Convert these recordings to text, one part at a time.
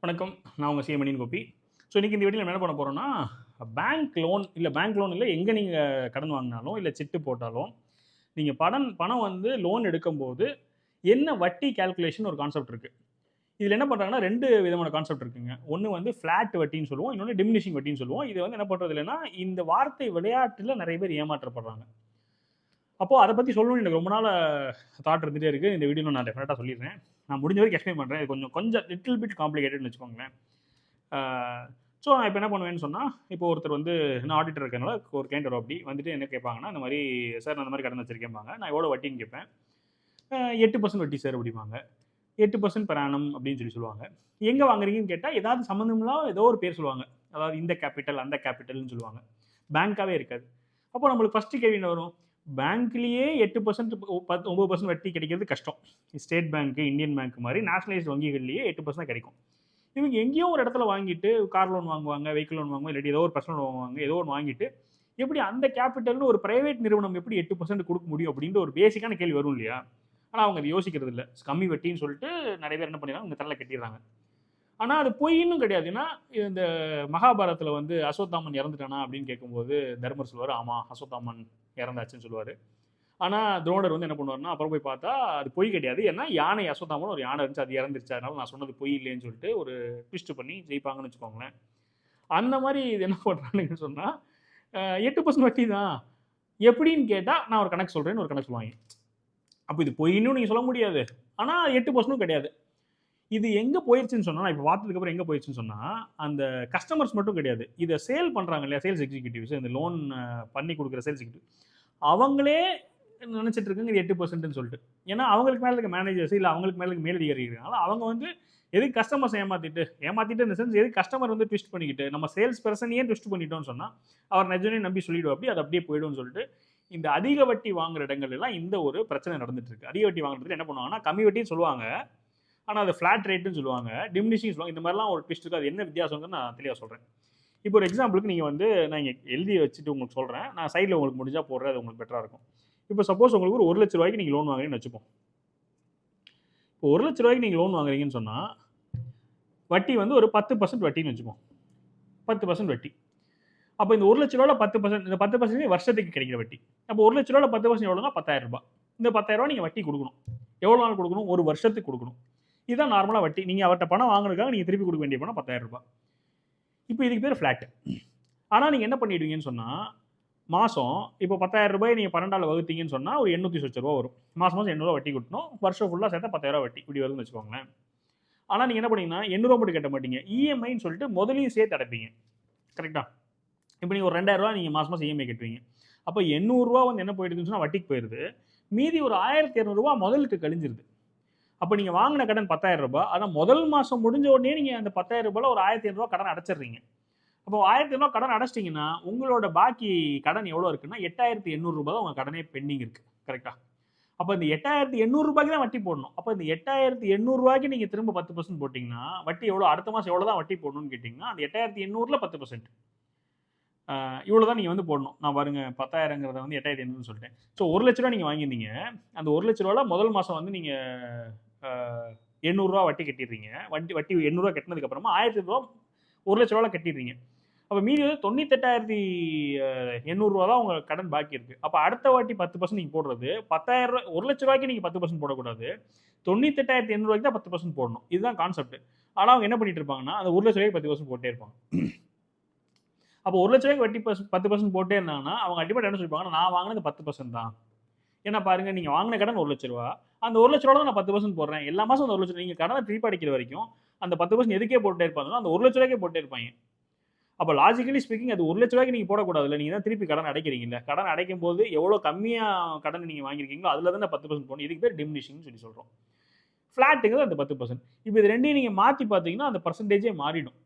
வணக்கம். நான் உங்க சிஎம்எனின் கோபி. ஸோ இன்னைக்கு இந்த வீடியோல நம்ம என்ன பண்ண போறோம்னா, பேங்க் லோன் இல்ல எங்க நீங்க கடன் வாங்குனாலும், இல்ல சிட்டு போட்டாலும், நீங்க பணம் வந்து லோன் எடுக்கும்போது, என்ன வட்டி கால்குலேஷன் ஒரு கான்செப்ட் இருக்கு. இதுல என்ன பண்றாங்கன்னா 2 விதமான கான்செப்ட் இருக்குங்க. ஒண்ணு வந்து ஃபிளாட் வட்டின்னு சொல்லுவோம். இன்னொன்னு டிமினிஷிங் வட்டின்னு சொல்லுவோம். இது வந்து என்ன பண்றது இல்லன்னா, இந்த வார்த்தை விளையாட்டுல நெறைய பேர் ஏமாற்றப்படுறாங்க. அப்போ அத பத்தி சொல்லணும்னு எனக்கு ரொம்ப நாளா தாட் இருந்துட்டே இருக்கு. இந்த வீடியோல நான் டெஃபினட்டா சொல்லிடுறேன். நான் முடிஞ்ச வரைக்கும் எக்ஸ்பிளைன் பண்றேன். இது கொஞ்சம் கொஞ்சம் லிட்டில் பிட் காம்ப்ளிகேட்டட்னு வச்சுக்கோங்களேன். ஆ ஸோ நான் இப்ப என்ன பண்ணுவேன்னு சொன்னா, இப்போ ஒருத்தர் வந்து நான் ஆடிட்டர் இருக்கனால ஒரு கிளையண்ட் வருவாப்படி. வந்துட்டு என்ன கேட்பாங்கன்னா, இந்த மாரி "சார் நான் இந்த மாரி கடன் வச்சிருக்கேன்பாங்க." நான் எவ்வளோ வட்டின்னு கேட்பேன். 8% வட்டி சார் அப்படிம்பாங்க. 8% பெர் ஆனம் அப்படின்னு சொல்லுவாங்க. எங்க வாங்குறீங்கன்னு கேட்டா, ஏதாவது சம்மந்தம் இல்லாம ஏதோ ஒரு பேர் சொல்லுவாங்க. அதாவது இந்த கேப்பிட்டல், அந்த கேப்பிட்டல்ன்னு சொல்லுவாங்க. பேங்க்காவே இருக்காது. அப்போ நம்மளுக்கு ஃபர்ஸ்ட் கேள்வி என்ன வரும்? பேங்க்லயே 8% 9% வட்டி கிடைக்கிறது கஷ்டம். ஸ்டேட் பேங்க், இந்தியன் பேங்க் மாரி நேஷனலைஸ்ட் வங்கிகள்லயே 8% தான் கிடைக்கும். இவங்க எங்கேயோ ஒரு இடத்துல வாங்கிட்டு கார் லோன் வாங்குவாங்க, வெஹிக்கிள் லோன் வாங்குவாங்க, இல்லாட்டி ஏதோ ஒரு பர்சனல் லோன் வாங்குவாங்க, ஏதோ ஒன்று வாங்கிட்டு எப்படி அந்த கேபிட்டல்னு ஒரு பிரைவேட் நிறுவனம் எப்படி 8% கொடுக்க முடியும் அப்படின்ற ஒரு பேசிக்கான கேள்வி வரும் இல்லையா? ஆனா அவங்க அதை யோசிக்கிறது இல்ல. கம்மி வட்டின்னு சொல்லிட்டு நிறைய பேர் என்ன பண்ணிடுறாங்க, இந்த தரல கட்டிடுறாங்க. ஆனா அது பொய்ன்னு கிடையாது. ஏன்னா இந்த மகாபாரதத்துல வந்து அஸ்வத்தாமன் இறந்துட்டானா அப்படின்னு கேட்கும்போது தர்மர் சொல்லுவாரு, ஆமா அஸ்வத்தாமன் இறந்தாச்சுன்னு சொல்லுவாரு. ஆனா துரோணர் வந்து என்ன பண்ணுவாருன்னா, அப்புறம் போய் பார்த்தா அது பொய் கிடையாது. ஏன்னா யானை அஸ்வத்தாமன் ஒரு யானை இருந்துச்சு, அது இறந்துருச்சு. அதனால நான் சொன்னது பொய் இல்லைன்னு சொல்லிட்டு ஒரு ட்விஸ்ட் பண்ணி ஜெயிப்பாங்கன்னு வச்சுக்கோங்களேன். அந்த மாதிரி இது என்ன பண்றானுங்கன்னு சொன்னா, 8% வட்டி தான். எப்படின்னு கேட்டா, நான் ஒரு கணக்கு சொல்றேன்னு ஒரு கணக்கு சொல்லுவாங்க. அப்ப இது பொய்ன்னு நீங்க சொல்ல முடியாது. ஆனா 8% கிடையாது. இது எங்க போயிருச்சுன்னு சொன்னா, நான் இப்ப பார்த்ததுக்கு அப்புறம் எங்க போயிருச்சுன்னு சொன்னா, அந்த கஸ்டமர்ஸ் மட்டும் கிடையாது. இத சேல் பண்றாங்க இல்லையா? சேல்ஸ் எக்ஸிக்யூட்டிவ்ஸ் இந்த லோன் பண்ணி குடுக்குற சேல்ஸ் எக்ஸிக்யூட்டிவ். அவங்களே நினைச்சிட்டு இருக்காங்க இது 8%ன்னு சொல்லிட்டு. ஏன்னா அவங்களுக்கு மேல இருக்க மேனேஜர்ஸ் இல்ல அவங்களுக்கு மேல இருக்க மேலதிகாரி இருக்காங்களா, அவங்க வந்து எதுக்கு கஸ்டமர்ஸ ஏமாத்திட்டு இந்த சென்ஸ் எதுக்கு கஸ்டமர் வந்து ட்விஸ்ட் பண்ணிக்கிட்டு, நம்ம சேல்ஸ் பெர்சனையே ட்விஸ்ட் பண்ணிட்டோம்னு சொன்னா, அவர் நிஜமே நம்பி சொல்லிடுவாப்படி, அது அப்படியே போயிடும்னு சொல்லிட்டு, இந்த அதிக வட்டி வாங்குற இடங்கள் எல்லாம் இந்த ஒரு பிரச்சனை நடந்துட்டு இருக்கு. அதிக வட்டி வாங்குறதுல என்ன பண்ணுவாங்கன்னா, கம்மி வட்டின்னு சொல்லுவாங்க. ஆனா அது ஃபிளாட் ரேட்ன்னு சொல்லுவாங்க. டிமினிஷிங் சொல்லுவாங்க. இந்த மாதிரிலாம் ஒரு ட்விஸ்ட் இருக்கு. அது என்ன வித்தியாசம்னு நான் தெளிவா சொல்றேன். இப்போ ஒரு எக்ஸாம்பிளுக்கு நீங்க வந்து நான் இங்க எழுதி வச்சுட்டு உங்களுக்கு சொல்றேன். நான் சைடுல உங்களுக்கு முடிஞ்சா போடுறேன். அது உங்களுக்கு பெட்டரா இருக்கும். இப்போ சப்போஸ் உங்களுக்கு ஒரு 1,00,000 ரூபாய்க்கு நீங்க லோன் வாங்குறீங்கன்னு வச்சுப்போம். இப்போ 1,00,000 ரூபாய்க்கு நீங்க லோன் வாங்குறீங்கன்னு சொன்னா, வட்டி வந்து ஒரு 10% வட்டின்னு வச்சுப்போம். 10% வட்டி. அப்ப இந்த 1,00,000 ரூபாய்ல 10% இந்த 10% வருஷத்துக்கு கிடைக்கிற வட்டி. அப்போ 1,00,000 ரூபாய்ல 10% எவ்வளவுனா ரூ. 10,000. இந்த ரூ. 10,000 நீங்க வட்டி குடுக்கணும். எவ்வளவு நாள் குடுக்கணும்? ஒரு வருஷத்துக்கு குடுக்கணும். இதுதான் நார்மலா வட்டி. நீங்க அவர்ட்ட பணம் வாங்குனதுக்காக நீங்க திருப்பி குடுக்க வேண்டிய பணம் ரூ. 10,000. இப்போ இதுக்கு பேரு ஃபிளாட். ஆனா நீங்க என்ன பண்ணிடுவீங்கன்னு சொன்னா, மாசம் இப்போ ரூ. 10,000 நீங்க 12ஆல வகுத்தீங்கன்னு சொன்னா ஒரு ரூ. 800 சொச்ச ரூபா வரும். மாசம் மாசம் ரூ. 800 வட்டி கட்டணும். வருஷம் ஃபுல்லா சேர்த்தா ரூ. 10,000 வட்டி. இப்படி வருதுன்னு வச்சுக்கோங்களேன். ஆனா நீங்க என்ன பண்ணீங்கன்னா, ரூ. 800 மட்டும் கட்ட மாட்டீங்க. இஎம்ஐன்னு சொல்லிட்டு முதலையும் சேர்த்து அடைப்பீங்க. கரெக்ட்டா? இப்போ நீங்க ஒரு ரூ. 2,000 நீங்க மாசம் மாசம் இஎம்ஐ கட்டுவீங்க. அப்ப ரூ. 800 வந்து என்ன போயிடுதுன்னு சொன்னா வட்டிக்கு போயிருது. மீதி ஒரு ரூ. 1,200 முதலுக்கு கழிஞ்சிருது. அப்ப நீங்க வாங்குன கடன் ரூ. 10,000. ஆனா முதல் மாசம் முடிஞ்ச உடனே நீங்க அந்த ரூ. 10,000ல ஒரு ரூ. 1,500 கடன் அடைச்சிடுறீங்க. அப்போ ரூ. 1,500 கடன் அடைச்சிட்டீங்கன்னா, உங்களோட பாக்கி கடன் எவ்வளோ இருக்குன்னா, ரூ. 8,800 தான் உங்க கடனே பெண்டிங் இருக்கு. கரெக்ட்டா? அப்ப இந்த ரூ. 8,800க்கு தான் வட்டி போடணும். அப்ப இந்த ரூ. 8,800க்கு நீங்க திரும்ப 10% போட்டீங்கன்னா, வட்டி எவ்வளோ அடுத்த மாசம் எவ்வளோ தான் வட்டி போடணும்னு கேட்டீங்கன்னா, அந்த 8,800ல 10%. இவ்வளோ தான் நீங்க வந்து போடணும். நான் பாருங்க 10,000ங்கிறத வந்து 8,800ன்னு சொல்லிட்டேன். ஸோ ரூ. 1,00,000 நீங்க வாங்கியிருந்தீங்க. அந்த ரூ. 1,00,000ல முதல் மாசம் வந்து நீங்க அ ரூ. 800 வட்டி கட்டிடுறீங்க. வட்டி ரூ. 800 கட்டினதுக்கு அப்புறமா ரூ. 1,000 ரூ. 1,00,000 கட்டிடுறீங்க. அப்ப மீதி வந்து 98,800 தான் உங்க கடன் பாக்கி இருக்கு. அப்ப அடுத்த வாட்டி 10% நீங்க போடுறது ரூ. 10,000 ரூ. 1,00,000 நீங்க 10% போடக்கூடாது. 98,800 தான் 10% போடணும். இதுதான் கான்செப்ட். ஆனா அவங்க என்ன பண்ணிட்டு இருப்பாங்கன்னா, அந்த ரூ. 1,00,000 10% போட்டே இருப்பாங்க. அப்போ ரூ. 1,00,000 வட்டி 10% போட்டே இருந்தாங்கன்னா, அவங்க அல்டிமேட்டா என்ன சொல்லிருப்பாங்கன்னா, நான் வாங்குனது 10% தான். ஏன்னா பாருங்க, நீங்க வாங்குன கடன் ரூ. 1,00,000. அந்த ரூ. 1,00,000 தான் நான் 10% போடுறேன். எல்லா மாசம் அந்த ரூ. 1,00,000 நீங்க கடன திருப்பி அடைக்கிற வரைக்கும், அந்த 10% எதுக்கே போட்டுட்டே இருப்பாங்கன்னா, அந்த ரூ. 1,00,000க்கே போட்டே இருப்பாய்ங்க. அப்ப லாஜிக்கலி ஸ்பீக்கிங் அது ரூ. 1,00,000 நீங்க போடக்கூடாதுல்ல. நீங்க தான் திருப்பி கடன் அடைக்கிறீங்கல்ல. கடன் அடைக்கும்போது எவ்வளோ கம்மியா கடன் நீங்க வாங்கியிருக்கீங்களோ, அதுல தானே 10% போடணும். இதுக்கு பேர் டிமினிஷிங்ன்னு சொல்லி சொல்றோம். ஃபிளாட்டுங்கிறது அந்த 10%. இப்ப இது 2யும் நீங்க மாத்தி பார்த்தீங்கன்னா, அந்த பெர்சன்டேஜே மாறிடும்.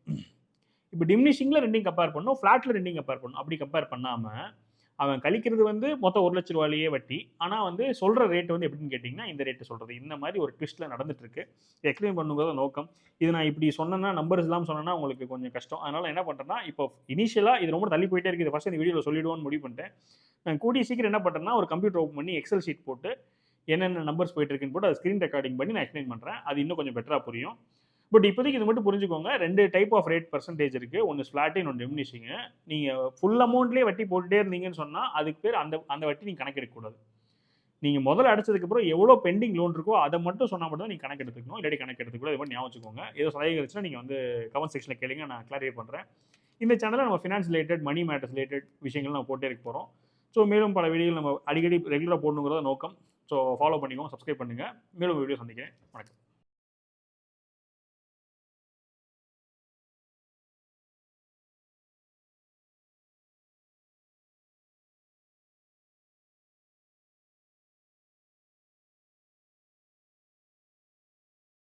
இப்ப டிமினிஷிங்ல 2யும் கம்பேர் பண்ணணும். ஃபிளாட்ல 2யும் கம்பேர் பண்ணணும். அப்படி கம்பேர் பண்ணாம, அவன் கழிக்கிறது வந்து மொத்தம் ரூ. 1,00,000லேயே வட்டி. ஆனா வந்து சொல்ற ரேட் வந்து எப்படின்னு கேட்டீங்கன்னா, இந்த ரேட் சொல்றது. இந்த மாரி ஒரு ட்விஸ்ட்ல நடந்துட்டு இருக்கு. எக்ஸ்பிளைன் பண்ணுங்கிறது நோக்கம். இது நான் இப்படி சொன்னேன்னா, நம்பர்ஸ் இல்லாம சொன்னேன்னா உங்களுக்கு கொஞ்சம் கஷ்டம். அதனால என்ன பண்றேன்னா, இப்போ இனிஷியலா இது ரொம்ப தள்ளி போயிட்டே இருக்கு. இத ஃபர்ஸ்ட் இந்த வீடியோல சொல்லிடுவோம்னு முடிவு பண்ணிட்டேன். நான் கூடிய சீக்கிரம் என்ன பண்றேன்னா, ஒரு கம்ப்யூட்டர் ஓப்பன் பண்ணி எக்ஸெல் ஷீட் போட்டு, என்னென்ன நம்பர்ஸ் போயிட்டு இருக்குன்னு போட்டு, அத ஸ்கிரீன் ரெக்கார்டிங் பண்ணி நான் எக்ஸ்பிளைன் பண்றேன். அது இன்னும் கொஞ்சம் பெட்டரா புரியும். பட் இப்போதைக்கு இது மட்டும் புரிஞ்சுக்கோங்க, 2 டைப் ஆஃப் ரேட் பெர்சன்டேஜ் இருக்குது. ஒன்று ஃப்ளாட்டு, இன்னொன்று டிமினிஷிங்கு. நீங்கள் ஃபுல் அமௌண்ட்லேயே வட்டி போட்டுட்டே இருந்தீங்கன்னு சொன்னால் அதுக்கு பேர் அந்த வட்டி நீங்கள் கணக்கெடுக்கக்கூடாது. நீங்கள் முதல்ல அடைச்சதுக்கப்புறம் எவ்வளோ பெண்டிங் லோன் இருக்கோ அதை மட்டும் சொன்னால் மட்டும் தான் நீங்கள் கணக்கு எடுத்துக்கணும், இல்லாட்டி கணக்கு எடுத்துக்கூட. இது மாதிரி ஞாபகம் வச்சுக்கோங்க. ஏதோ சந்தேகம் இருந்துச்சுன்னா நீங்கள் வந்து கமெண்ட் செக்ஷனில் கேளுங்க, நான் கிளாரிஃபை பண்ணுறேன். இந்த சேனலில் நம்ம finance related, money matters related விஷயங்கள் நம்ம போட்டே இருக்க போகிறோம். ஸோ மேலும் பல வீடியோகள் நம்ம அடிக்கடி ரெகுலராக போடணுங்கிறத நோக்கம். ஸோ ஃபாலோ பண்ணிக்கோங்க, சப்ஸ்கிரைப் பண்ணுங்கள். மேலும் வீடியோ சந்திக்கிறேன். வணக்கம்.